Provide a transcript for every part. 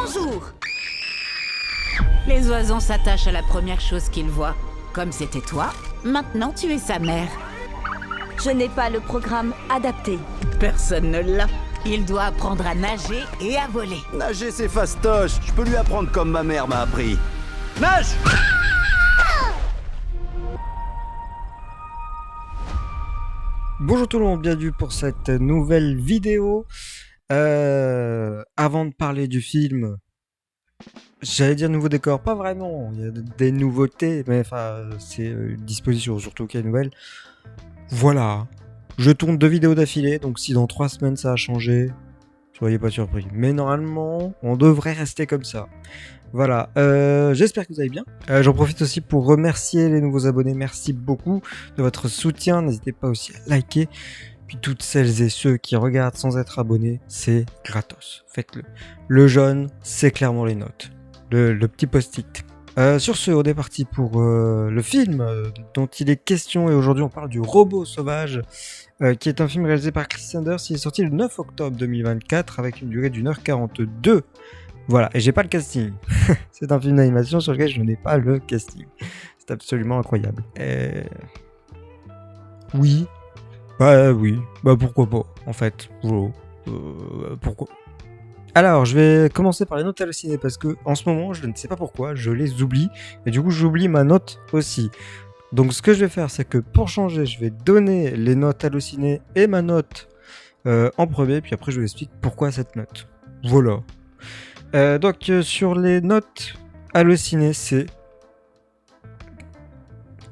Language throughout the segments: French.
Bonjour. Les oiseaux s'attachent à la première chose qu'ils voient. Comme c'était toi, maintenant tu es sa mère. Je n'ai pas le programme adapté. Personne ne l'a. Il doit apprendre à nager et à voler. Nager, c'est fastoche. Je peux lui apprendre comme ma mère m'a appris. Nage! Bonjour tout le monde, bienvenue pour cette nouvelle vidéo. Avant de parler du film, j'allais dire nouveau décor, pas vraiment, il y a des nouveautés, mais enfin c'est une disposition surtout qui est nouvelle. Voilà, je tourne 2 vidéos d'affilée, donc si dans 3 semaines ça a changé, soyez pas surpris. Mais normalement, on devrait rester comme ça. Voilà, j'espère que vous allez bien. J'en profite aussi pour remercier les nouveaux abonnés. Merci beaucoup de votre soutien. N'hésitez pas aussi à liker. Puis toutes celles et ceux qui regardent sans être abonnés, c'est gratos. Faites-le. Le jaune, c'est clairement les notes. Le petit post-it. Sur ce, on est parti pour le film dont il est question. Et aujourd'hui, on parle du Robot Sauvage, qui est un film réalisé par Chris Sanders. Il est sorti le 9 octobre 2024 avec une durée d'1h42. Voilà, et j'ai pas le casting. C'est un film d'animation sur lequel je n'ai pas le casting. C'est absolument incroyable. Oui. Oui. Pourquoi pas, en fait. Voilà. Pourquoi. Alors, je vais commencer par les notes hallucinées parce que en ce moment, je ne sais pas pourquoi, je les oublie. Et du coup, j'oublie ma note aussi. Donc, ce que je vais faire, c'est que pour changer, je vais donner les notes hallucinées et ma note en premier. Puis après, je vous explique pourquoi cette note. Voilà. Donc sur les notes hallucinées, c'est...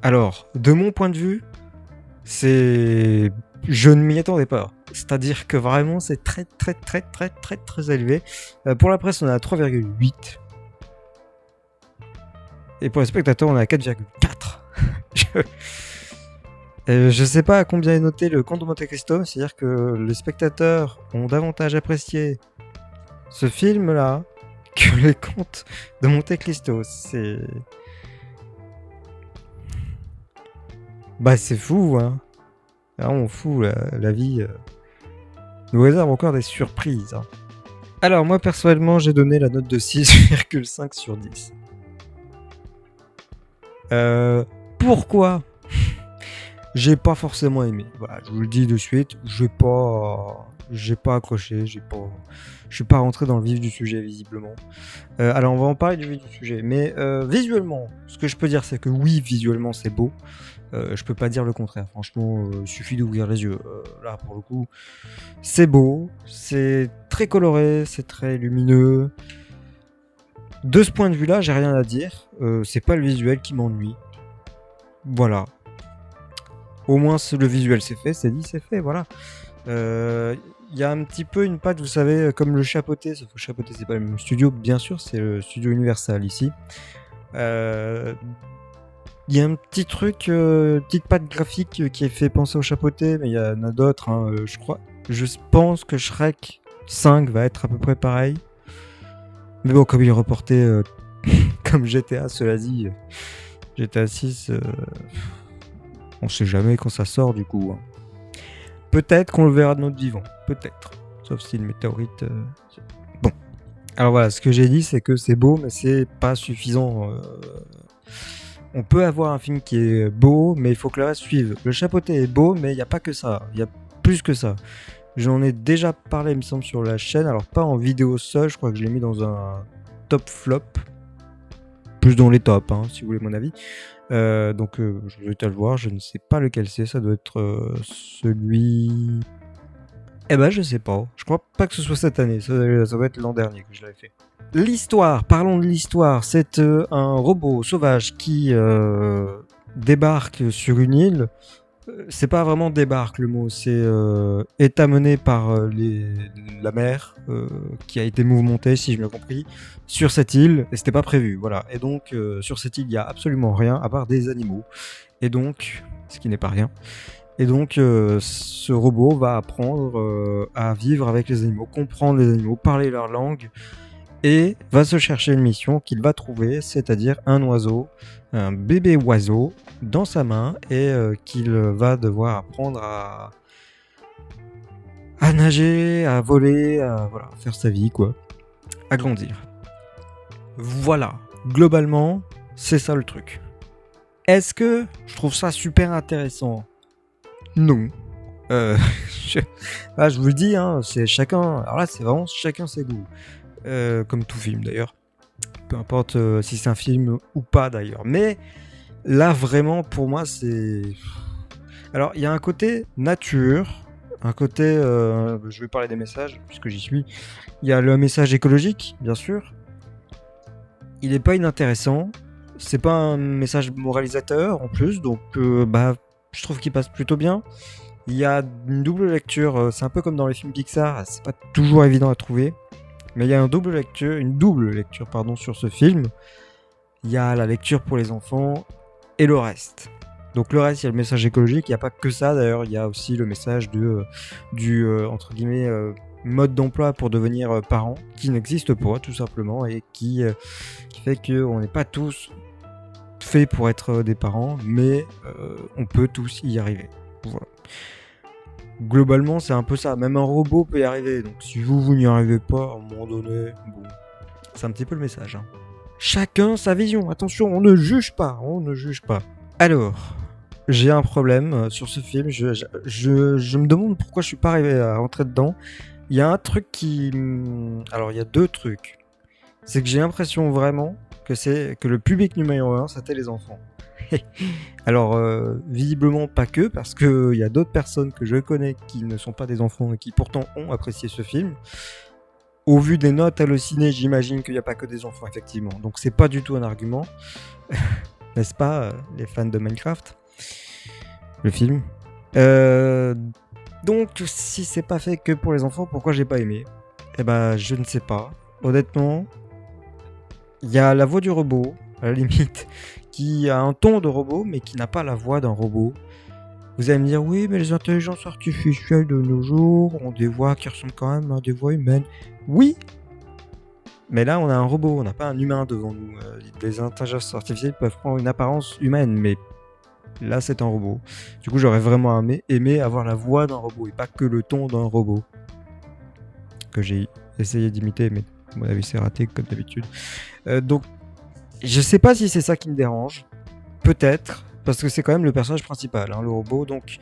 Alors, de mon point de vue, c'est... Je ne m'y attendais pas. C'est-à-dire que vraiment, c'est très élevé. Pour la presse, on est à 3,8. Et pour les spectateurs, on est à 4,4. Je sais pas à combien est noté le Comte de Monte Cristo. C'est-à-dire que les spectateurs ont davantage apprécié ce film-là que les contes de Monte Cristo. C'est... c'est fou, hein. Vraiment fou, la vie nous réserve encore des surprises, hein. Alors, moi, personnellement, j'ai donné la note de 6,5 sur 10. Pourquoi ? J'ai pas forcément aimé. Voilà, je vous le dis de suite, j'ai pas accroché, je suis pas rentré dans le vif du sujet visiblement. Alors on va en parler du vif du sujet, mais visuellement, ce que je peux dire c'est que oui, visuellement c'est beau. Je peux pas dire le contraire. Franchement, il suffit d'ouvrir les yeux. Là pour le coup, c'est beau, c'est très coloré, c'est très lumineux. De ce point de vue-là, j'ai rien à dire. C'est pas le visuel qui m'ennuie. Voilà. Au moins le visuel c'est fait, c'est dit, c'est fait, voilà. Il y a un petit peu une patte, vous savez, comme le Chapeauté, sauf que Chapeauté c'est pas le même studio, bien sûr, c'est le studio Universal ici. Il y a un petit truc, petite patte graphique qui est fait penser au Chapeauté, mais il y en a d'autres, hein, je pense que Shrek 5 va être à peu près pareil. Mais bon, comme il est reporté comme GTA, cela dit, GTA 6... on sait jamais quand ça sort du coup, hein. Peut-être qu'on le verra de notre vivant, peut-être. Sauf si une météorite... Bon. Alors voilà, ce que j'ai dit, c'est que c'est beau, mais c'est pas suffisant. On peut avoir un film qui est beau, mais il faut que le reste suive. Le Chapeauté est beau, mais il n'y a pas que ça. Il y a plus que ça. J'en ai déjà parlé, il me semble, sur la chaîne. Alors pas en vidéo seule, je crois que je l'ai mis dans un top flop. Plus dans les tops, hein, si vous voulez mon avis. Donc je vous invite à le voir, je ne sais pas lequel c'est, ça doit être celui... je sais pas, je crois pas que ce soit cette année, ça doit être l'an dernier que je l'avais fait. L'histoire, parlons de l'histoire, c'est un robot sauvage qui débarque sur une île. C'est pas vraiment débarque le mot, c'est est amené par la mer qui a été mouvementée, si je l'ai compris, sur cette île, et c'était pas prévu, voilà. Et donc sur cette île, il y a absolument rien à part des animaux, et donc, ce qui n'est pas rien. Et donc ce robot va apprendre à vivre avec les animaux, comprendre les animaux, parler leur langue, et va se chercher une mission qu'il va trouver, c'est-à-dire un oiseau, un bébé oiseau dans sa main, et qu'il va devoir apprendre à nager, à voler, à faire sa vie, quoi, à grandir. Voilà, globalement, c'est ça le truc. Est-ce que je trouve ça super intéressant ? Non. Je vous le dis, hein, c'est chacun. Alors là, c'est vraiment chacun ses goûts. Comme tout film d'ailleurs. Peu importe si c'est un film ou pas d'ailleurs. Mais là, vraiment, pour moi, c'est. Alors, il y a un côté nature. Un côté. Je vais parler des messages, puisque j'y suis. Il y a le message écologique, bien sûr. Il n'est pas inintéressant. C'est pas un message moralisateur en plus. Donc, je trouve qu'il passe plutôt bien. Il y a une double lecture, c'est un peu comme dans les films Pixar, c'est pas toujours évident à trouver, mais il y a une double lecture sur ce film. Il y a la lecture pour les enfants et le reste. Donc le reste, il y a le message écologique, il n'y a pas que ça d'ailleurs, il y a aussi le message du entre guillemets mode d'emploi pour devenir parent, qui n'existe pas tout simplement, et qui fait qu'on n'est pas tous faits pour être des parents, mais on peut tous y arriver. Voilà. Globalement, c'est un peu ça. Même un robot peut y arriver. Donc, si vous n'y arrivez pas, à un moment donné, bon, c'est un petit peu le message. Hein. Chacun sa vision. Attention, on ne juge pas. Alors, j'ai un problème sur ce film. Je me demande pourquoi je suis pas arrivé à rentrer dedans. Il y a un truc qui... Alors, il y a deux trucs. C'est que j'ai l'impression vraiment que le public numéro 1, c'était les enfants. Alors, visiblement pas que, parce qu'il y a d'autres personnes que je connais qui ne sont pas des enfants et qui pourtant ont apprécié ce film. Au vu des notes hallucinées, j'imagine qu'il n'y a pas que des enfants, effectivement. Donc c'est pas du tout un argument. N'est-ce pas, les fans de Minecraft ? Le film. Donc, si c'est pas fait que pour les enfants, pourquoi j'ai pas aimé ? Eh ben, je ne sais pas. Honnêtement, il y a la voix du robot, à la limite, qui a un ton de robot, mais qui n'a pas la voix d'un robot. Vous allez me dire, oui, mais les intelligences artificielles de nos jours ont des voix qui ressemblent quand même à des voix humaines. Oui, mais là, on a un robot, on n'a pas un humain devant nous. Les intelligences artificielles peuvent prendre une apparence humaine, mais là, c'est un robot. Du coup, j'aurais vraiment aimé avoir la voix d'un robot, et pas que le ton d'un robot. Que j'ai essayé d'imiter, mais à mon avis, c'est raté, comme d'habitude. Donc, je sais pas si c'est ça qui me dérange. Peut-être, parce que c'est quand même le personnage principal, hein, le robot. Donc,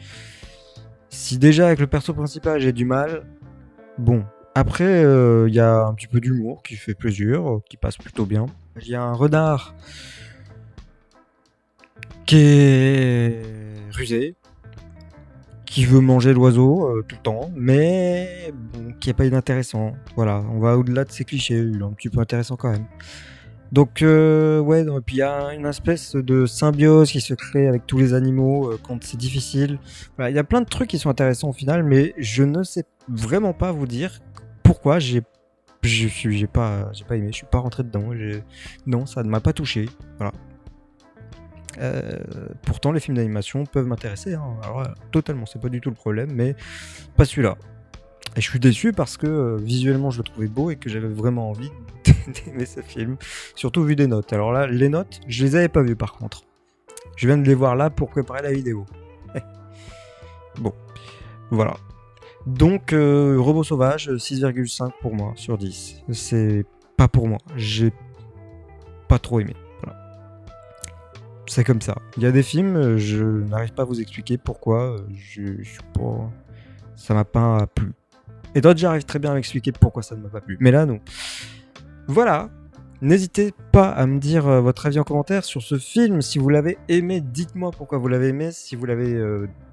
si déjà avec le perso principal j'ai du mal, bon. Après, y a un petit peu d'humour qui fait plaisir, qui passe plutôt bien. Il y a un renard qui est rusé, qui veut manger l'oiseau tout le temps, mais bon, qui est pas inintéressant. Voilà, on va au-delà de ces clichés, il est un petit peu intéressant quand même. Donc ouais, et puis il y a une espèce de symbiose qui se crée avec tous les animaux quand c'est difficile. Voilà, il y a plein de trucs qui sont intéressants au final, mais je ne sais vraiment pas vous dire pourquoi j'ai pas aimé, je suis pas rentré dedans. Non, ça ne m'a pas touché. Voilà. Pourtant les films d'animation peuvent m'intéresser, hein. Alors totalement, c'est pas du tout le problème, mais pas celui-là. Et je suis déçu parce que visuellement je le trouvais beau et que j'avais vraiment envie d'aimer ce film, surtout vu des notes. Alors là, les notes, je les avais pas vues par contre. Je viens de les voir là pour préparer la vidéo. Bon, voilà. Donc, Robot Sauvage, 6,5 pour moi sur 10. C'est pas pour moi. J'ai pas trop aimé. Voilà. C'est comme ça. Il y a des films, je n'arrive pas à vous expliquer pourquoi. Je suis pas... Ça m'a pas plu. Et d'autres, j'arrive très bien à m'expliquer pourquoi ça ne m'a pas plu. Mais là, non. Voilà. N'hésitez pas à me dire votre avis en commentaire sur ce film. Si vous l'avez aimé, dites-moi pourquoi vous l'avez aimé. Si vous l'avez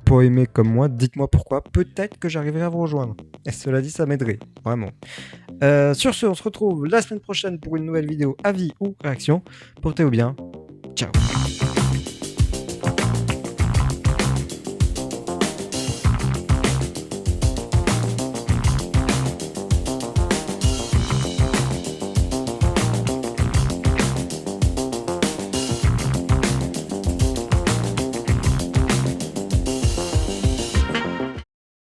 pas aimé comme moi, dites-moi pourquoi. Peut-être que j'arriverai à vous rejoindre. Et cela dit, ça m'aiderait. Vraiment. Sur ce, on se retrouve la semaine prochaine pour une nouvelle vidéo avis ou réaction. Portez-vous bien. Ciao.